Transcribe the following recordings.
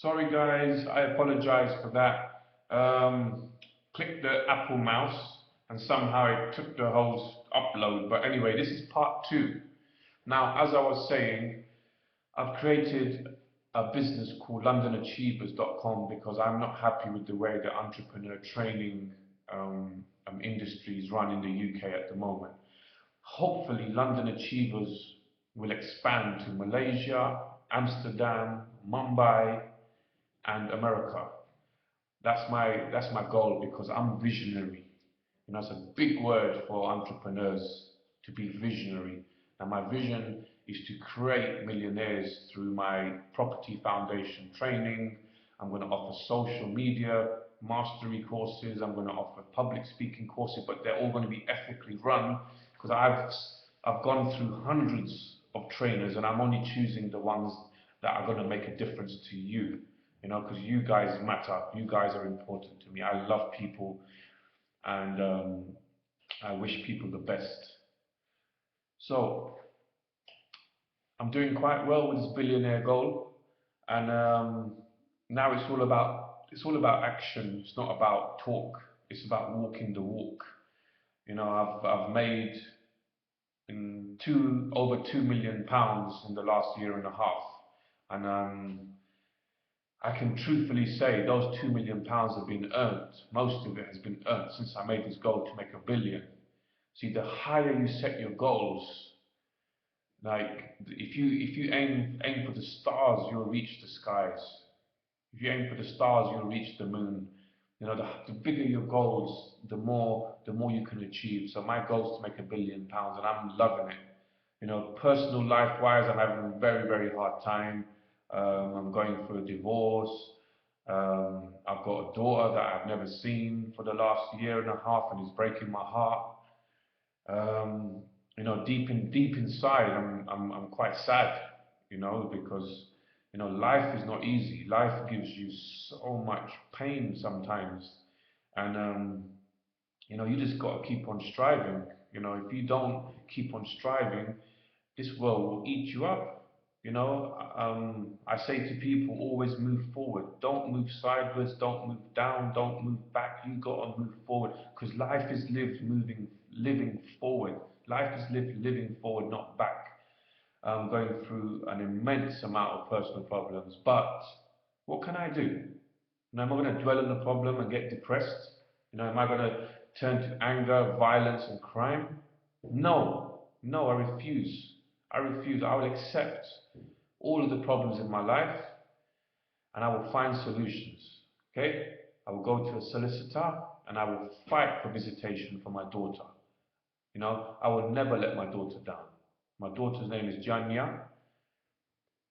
Sorry guys, I apologize for that. Clicked the Apple mouse and somehow it took the whole upload. But anyway, this is part two. Now, as I was saying, I've created a business called LondonAchievers.com because I'm not happy with the way the entrepreneur training industry is run in the UK at the moment. Hopefully, London Achievers will expand to Malaysia, Amsterdam, Mumbai, and America. That's my goal because I'm visionary. It's a big word for entrepreneurs to be visionary. And my vision is to create millionaires through my property foundation training. I'm going to offer social media mastery courses. I'm going to offer public speaking courses, but they're all going to be ethically run because I've gone through hundreds of trainers and I'm only choosing the ones that are going to make a difference to you. Because you guys matter. You guys are important to me. I love people and I wish people the best. So I'm doing quite well with this billionaire goal, and now it's all about action. It's not about talk. It's about walking the walk. I've made over £2 million in the last year and a half, and I can truthfully say those £2 million have been earned. Most of it has been earned since I made this goal to make a billion. See, the higher you set your goals, like if you aim for the stars, you'll reach the skies. If you aim for the stars, you'll reach the moon. The bigger your goals, the more you can achieve. So my goal is to make £1 billion, and I'm loving it. Personal life wise, I'm having a very, very hard time. I'm going through a divorce. I've got a daughter that I've never seen for the last year and a half, and it's breaking my heart. Um, deep inside, I'm quite sad. Because life is not easy. Life gives you so much pain sometimes, and you just got to keep on striving. If you don't keep on striving, this world will eat you up. I say to people, always move forward. Don't move sideways. Don't move down. Don't move back. You got to move forward because life is living forward. Life is living forward, not back. Going through an immense amount of personal problems. But what can I do? Am I going to dwell on the problem and get depressed? Am I going to turn to anger, violence, and crime? No, no, I refuse. I refuse. I will accept all of the problems in my life and I will find solutions. Okay? I will go to a solicitor and I will fight for visitation for my daughter. I will never let my daughter down. My daughter's name is Janya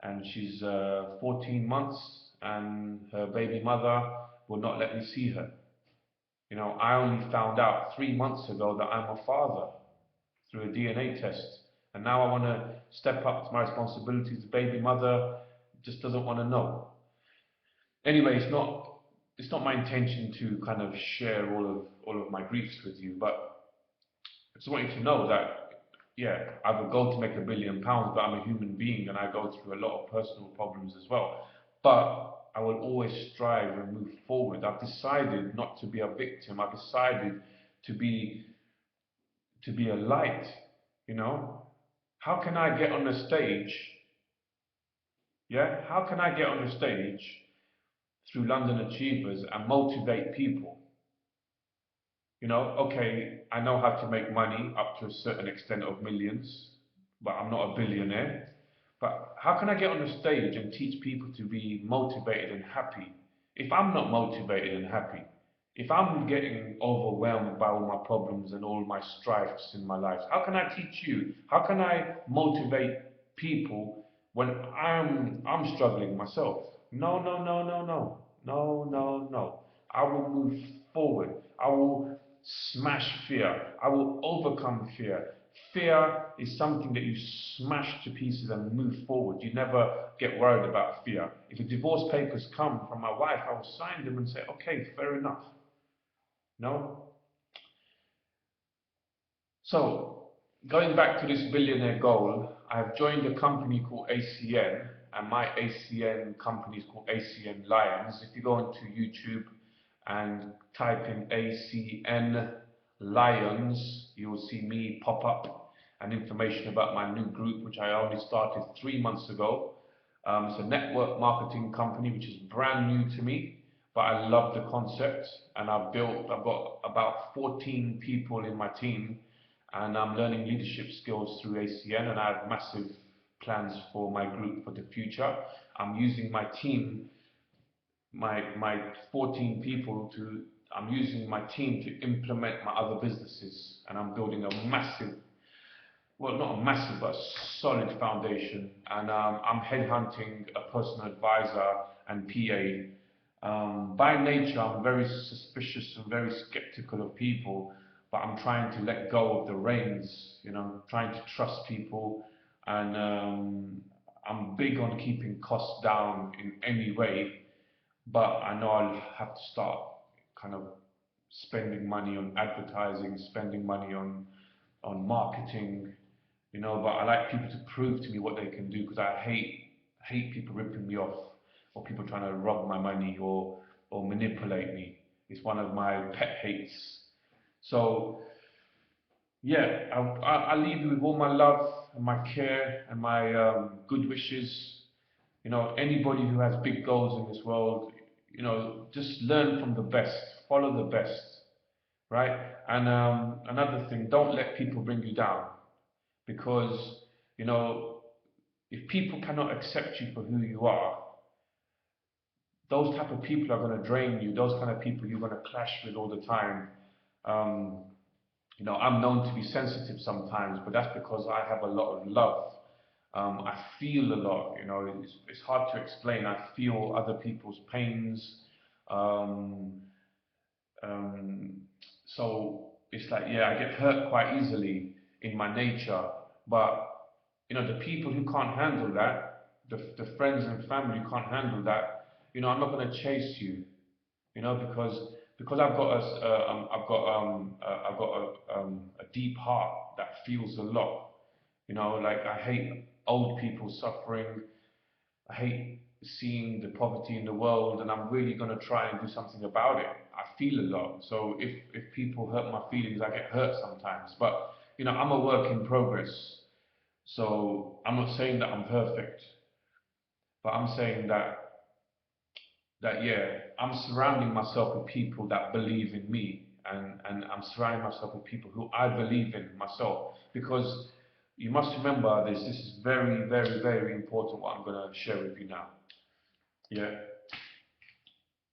and she's 14 months and her baby mother will not let me see her. I only found out 3 months ago that I'm a father through a DNA test. And now I want to step up to my responsibilities. The baby mother just doesn't want to know. Anyway, it's not my intention to kind of share all of my griefs with you, but I just want you to know that yeah, I have a goal to make £1 billion, but I'm a human being and I go through a lot of personal problems as well. But I will always strive and move forward. I've decided not to be a victim. I've decided to be a light, you know? How can I get on the stage? Yeah? How can I get on the stage through London Achievers and motivate people? Okay, I know how to make money up to a certain extent of millions, but I'm not a billionaire. But how can I get on the stage and teach people to be motivated and happy if I'm not motivated and happy? If I'm getting overwhelmed by all my problems and all my strifes in my life, how can I teach you? How can I motivate people when I'm struggling myself? No, no, no, no, no. No, no, no. I will move forward. I will smash fear. I will overcome fear. Fear is something that you smash to pieces and move forward. You never get worried about fear. If the divorce papers come from my wife, I will sign them and say, okay, fair enough. No? So, going back to this billionaire goal, I have joined a company called ACN and my ACN company is called ACN Lions. If you go onto YouTube and type in ACN Lions, you will see me pop up and information about my new group, which I only started 3 months ago. It's a network marketing company, which is brand new to me, but I love the concept, and I've got about 14 people in my team, and I'm learning leadership skills through ACN, and I have massive plans for my group for the future. I'm using my team, my 14 people I'm using my team to implement my other businesses, and I'm building a massive, well, not a massive, but a solid foundation. And I'm headhunting a personal advisor and PA. By nature, I'm very suspicious and very skeptical of people, but I'm trying to let go of the reins, trying to trust people, and I'm big on keeping costs down in any way, but I know I'll have to start kind of spending money on advertising, spending money on marketing, but I like people to prove to me what they can do, because I hate people ripping me off, or people trying to rob my money, or manipulate me. It's one of my pet hates. So yeah, I leave you with all my love and my care and my good wishes. Anybody who has big goals in this world, just learn from the best, follow the best, right? And another thing, don't let people bring you down, because you know if people cannot accept you for who you are, those type of people are going to drain you. Those kind of people you're going to clash with all the time. Um, I'm known to be sensitive sometimes, but that's because I have a lot of love. I feel a lot. It's hard to explain. I feel other people's pains. Um, um, so it's like, yeah, I get hurt quite easily in my nature, but the people who can't handle that, the friends and family who can't handle that, I'm not going to chase you, because I've got a deep heart that feels a lot. Like, I hate old people suffering. I hate seeing the poverty in the world, and I'm really going to try and do something about it. I feel a lot, so if people hurt my feelings, I get hurt sometimes. But I'm a work in progress, so I'm not saying that I'm perfect, but I'm saying that yeah, I'm surrounding myself with people that believe in me, and I'm surrounding myself with people who I believe in myself, because you must remember this. This is very, very, very important, what I'm going to share with you now. Yeah,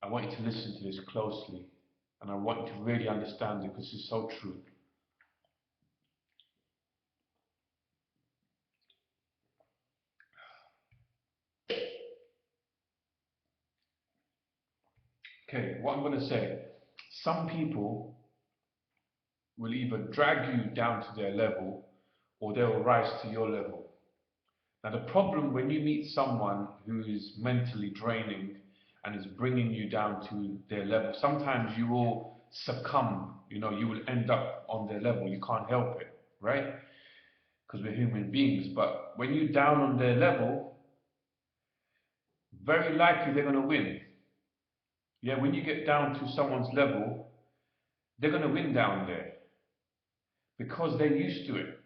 I want you to listen to this closely, and I want you to really understand it, because it's so true. Okay, what I'm going to say, some people will either drag you down to their level, or they will rise to your level. Now, the problem when you meet someone who is mentally draining and is bringing you down to their level, sometimes you will succumb, you will end up on their level. You can't help it, right? Because we're human beings. But when you're down on their level, very likely they're going to win. Yeah, when you get down to someone's level, they're going to win down there, because they're used to it.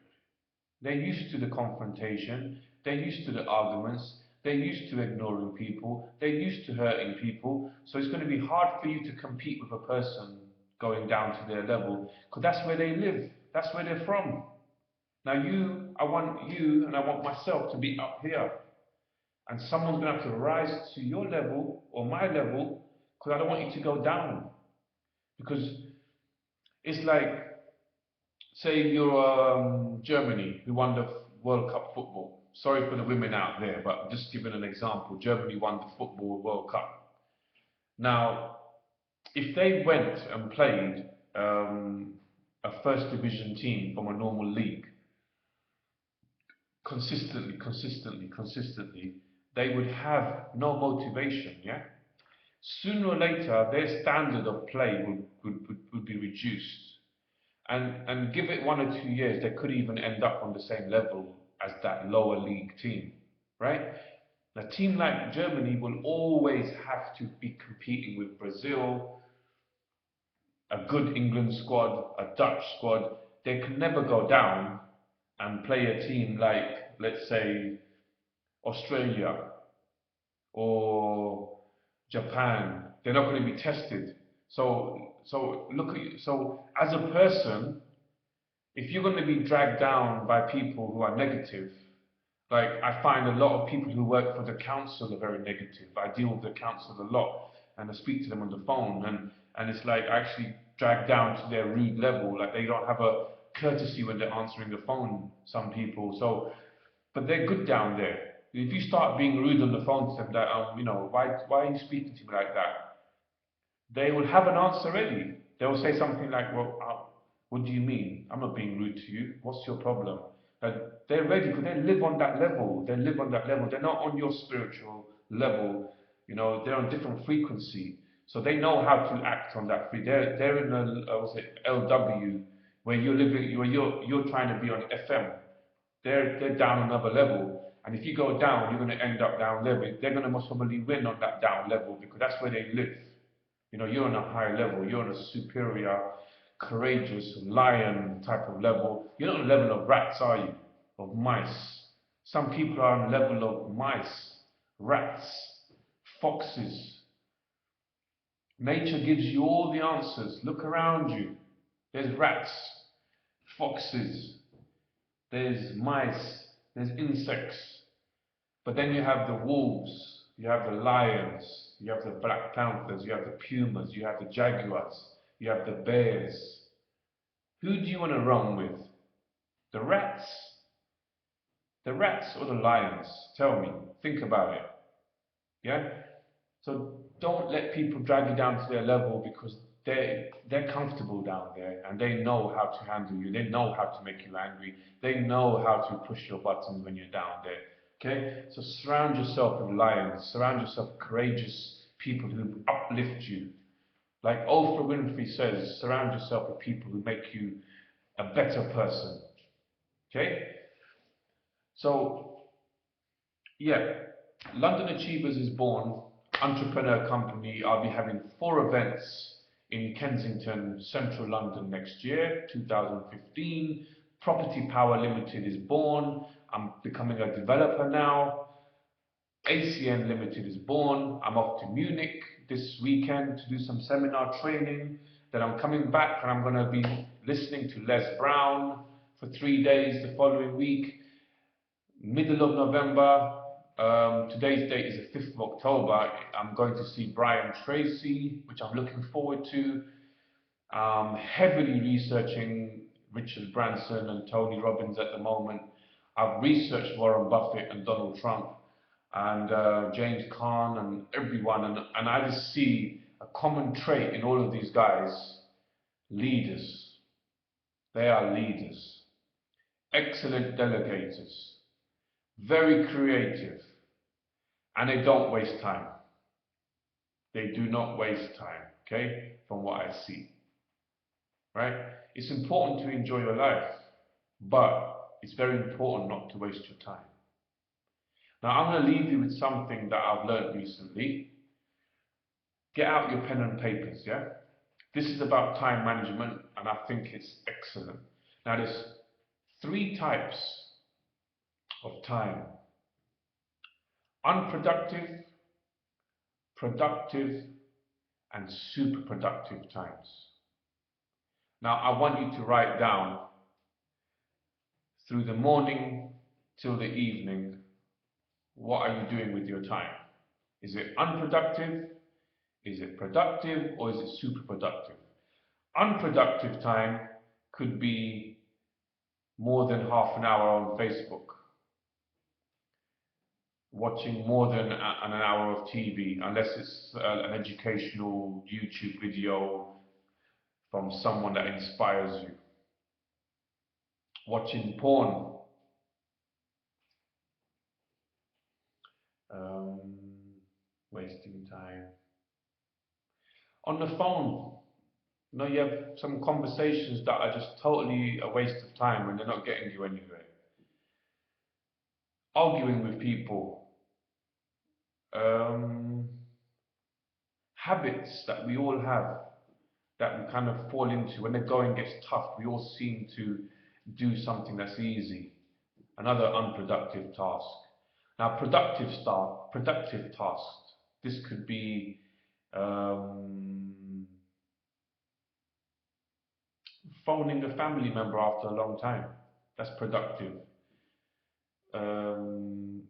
They're used to the confrontation, they're used to the arguments, they're used to ignoring people, they're used to hurting people. So it's going to be hard for you to compete with a person going down to their level, because that's where they live, that's where they're from. Now I want you and I want myself to be up here. And someone's going to have to rise to your level or my level, because I don't want you to go down. Because it's like, say you're Germany, who won the World Cup football. Sorry for the women out there, but just giving an example. Germany won the football World Cup. Now, if they went and played a first division team from a normal league consistently, they would have no motivation, yeah? Sooner or later, their standard of play would be reduced. And give it 1 or 2 years, they could even end up on the same level as that lower league team, right? A team like Germany will always have to be competing with Brazil, a good England squad, a Dutch squad. They can never go down and play a team like, let's say, Australia or Japan. They're not going to be tested. So look at you. So as a person, if you're going to be dragged down by people who are negative, like I find a lot of people who work for the council are very negative. I deal with the council a lot and I speak to them on the phone and it's like I actually drag down to their rude level. Like they don't have a courtesy when they're answering the phone, some people. So, but they're good down there. If you start being rude on the phone to them, that why are you speaking to me like that? They will have an answer ready. They will say something like, well, what do you mean? I'm not being rude to you. What's your problem? And they're ready because they live on that level. They live on that level. They're not on your spiritual level. They're on a different frequency. So they know how to act on that free. They're in what's it, LW, where you're living, you're trying to be on FM. They're down another level. And if you go down, you're going to end up down level. They're going to most probably win on that down level because that's where they live. You're on a higher level, you're on a superior, courageous, lion type of level. You're not on the level of rats, are you? Of mice. Some people are on the level of mice, rats, foxes. Nature gives you all the answers. Look around you. There's rats, foxes, there's mice, there's insects. But then you have the wolves, you have the lions, you have the black panthers, you have the pumas, you have the jaguars, you have the bears. Who do you want to run with? The rats? The rats or the lions? Tell me. Think about it. Yeah? So don't let people drag you down to their level because they're comfortable down there and they know how to handle you. They know how to make you angry. They know how to push your buttons when you're down there. Okay? So surround yourself with lions. Surround yourself with courageous people who uplift you. Like Oprah Winfrey says, surround yourself with people who make you a better person. Okay? So, yeah, London Achievers is born, entrepreneur company. I'll be having 4 events in Kensington, Central London next year, 2015. Property Power Limited is born. I'm becoming a developer now. ACN Limited is born. I'm off to Munich this weekend to do some seminar training. Then I'm coming back and I'm going to be listening to Les Brown for 3 days the following week. Middle of November, today's date is the 5th of October, I'm going to see Brian Tracy, which I'm looking forward to. Heavily researching Richard Branson and Tony Robbins at the moment. I've researched Warren Buffett and Donald Trump and James Caan and everyone, and I just see a common trait in all of these guys: leaders. They are leaders, excellent delegators, very creative, and they don't waste time. They do not waste time, okay, from what I see, right? It's important to enjoy your life, but it's very important not to waste your time. Now, I'm going to leave you with something that I've learned recently. Get out your pen and papers, yeah? This is about time management, and I think it's excellent. Now, there's 3 types of time: unproductive, productive, and super productive times. Now, I want you to write down through the morning till the evening, what are you doing with your time? Is it unproductive? Is it productive? Or is it super productive? Unproductive time could be more than half an hour on Facebook, watching more than an hour of TV, unless it's an educational YouTube video from someone that inspires you. Watching porn, wasting time. On the phone, you have some conversations that are just totally a waste of time and they're not getting you anywhere. Arguing with people, um, habits that we all have that we kind of fall into. When the going gets tough, we all seem to do something that's easy, another unproductive task. Now, productive tasks. This could be um, phoning a family member after a long time. That's productive. Um,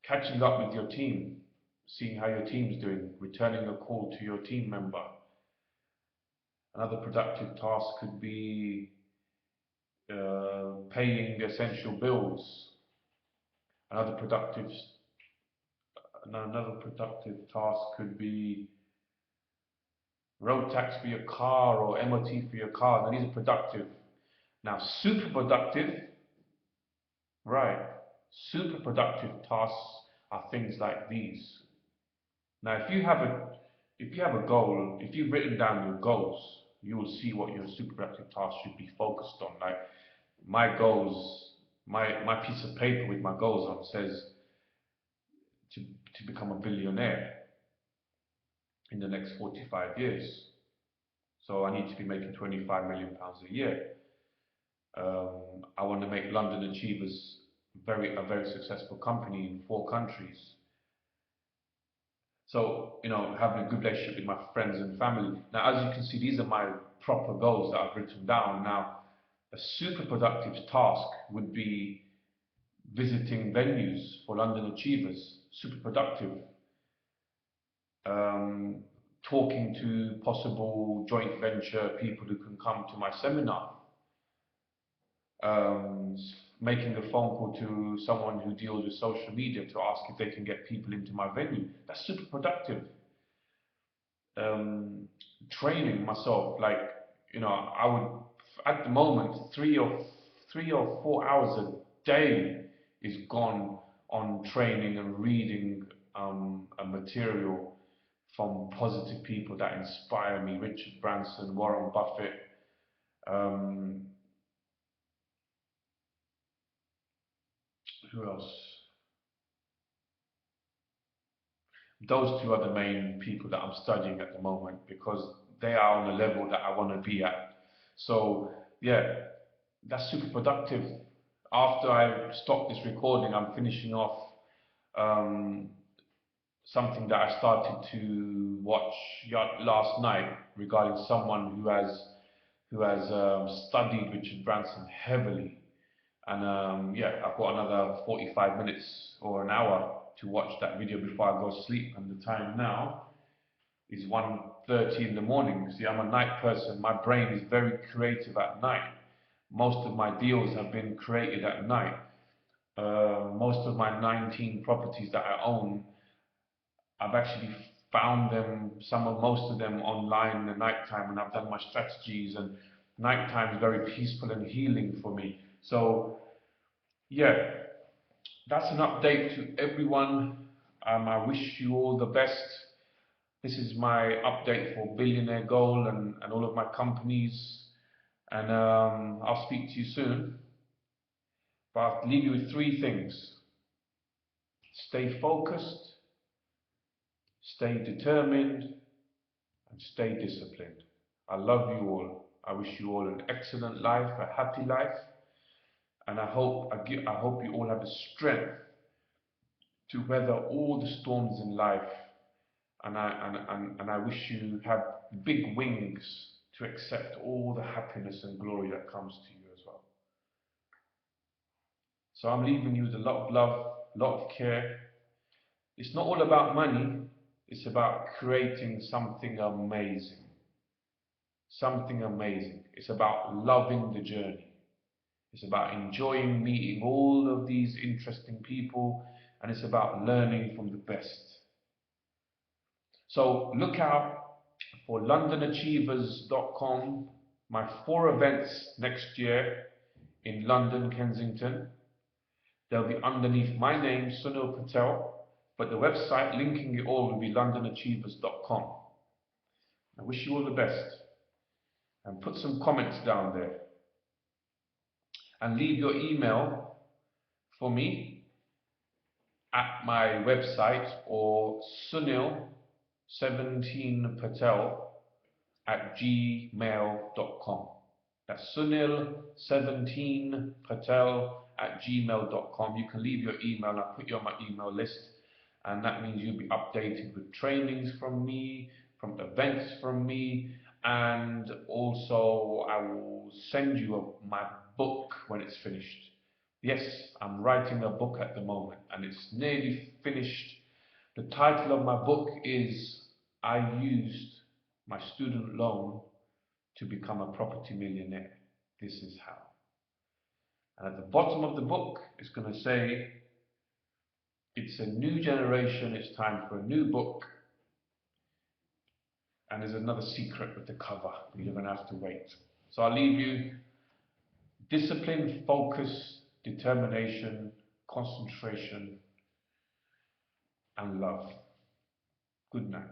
Catching up with your team, seeing how your team's doing, returning a call to your team member. Another productive task could be paying essential bills. Another productive another productive task could be road tax for your car or MOT for your car. Now these are productive. Now super productive, right? Super productive tasks are things like these. Now if you have a goal, if you've written down your goals, you will see what your super productive task should be focused on. Like my goals, my piece of paper with my goals on says to, to become a billionaire in the next 45 years. So I need to be making £25 million a year. I want to make London Achievers a very successful company in 4 countries. So, you know, having a good relationship with my friends and family. Now, as you can see, these are my proper goals that I've written down. Now, a super productive task would be visiting venues for London Achievers. Super productive. Um, Talking to possible joint venture people who can come to my seminar. Um, Making a phone call to someone who deals with social media to ask if they can get people into my venue. That's super productive. um, Training myself, like, you know, I would at the moment 3 or 4 hours a day is gone on training and reading a material from positive people that inspire me. Richard Branson, Warren Buffett, um, who else? Those two are the main people that I'm studying at the moment because they are on the level that I want to be at. So yeah, that's super productive. After I stop this recording, I'm finishing off um, something that I started to watch last night regarding someone who has studied Richard Branson heavily. And yeah, I've got another 45 minutes or an hour to watch that video before I go to sleep. And the time now is 1:30 in the morning. See, I'm a night person. My brain is very creative at night. Most of my deals have been created at night. Most of my 19 properties that I own, I've actually found them, most of them online in the nighttime, and I've done my strategies. And nighttime is very peaceful and healing for me. So yeah, that's an update to everyone. I wish you all the best. This is my update for Billionaire Goal and all of my companies. And I'll speak to you soon. But I'll leave you with 3 things. Stay focused, stay determined, and stay disciplined. I love you all. I wish you all an excellent life, a happy life. And I hope you all have the strength to weather all the storms in life. And I wish you have big wings to accept all the happiness and glory that comes to you as well. So I'm leaving you with a lot of love, a lot of care. It's not all about money, it's about creating something amazing. Something amazing. It's about loving the journey. It's about enjoying meeting all of these interesting people, and it's about learning from the best. So look out for londonachievers.com, my 4 events next year in London, Kensington. They'll be underneath my name, Sunil Patel, but the website linking it all will be londonachievers.com. I wish you all the best, and put some comments down there, and leave your email for me, at my website or Sunil17Patel@gmail.com. That's Sunil17Patel@gmail.com. You can leave your email and I'll put you on my email list. And that means you'll be updated with trainings from me, from events from me, and also I will send you my book when it's finished. Yes, I'm writing a book at the moment and it's nearly finished. The title of my book is I Used My Student Loan to Become a Property Millionaire. This is how. And at the bottom of the book, it's going to say, it's a new generation, it's time for a new book. And there's another secret with the cover, you're going to have to wait. So I'll leave you discipline, focus, determination, concentration, and love. Good night.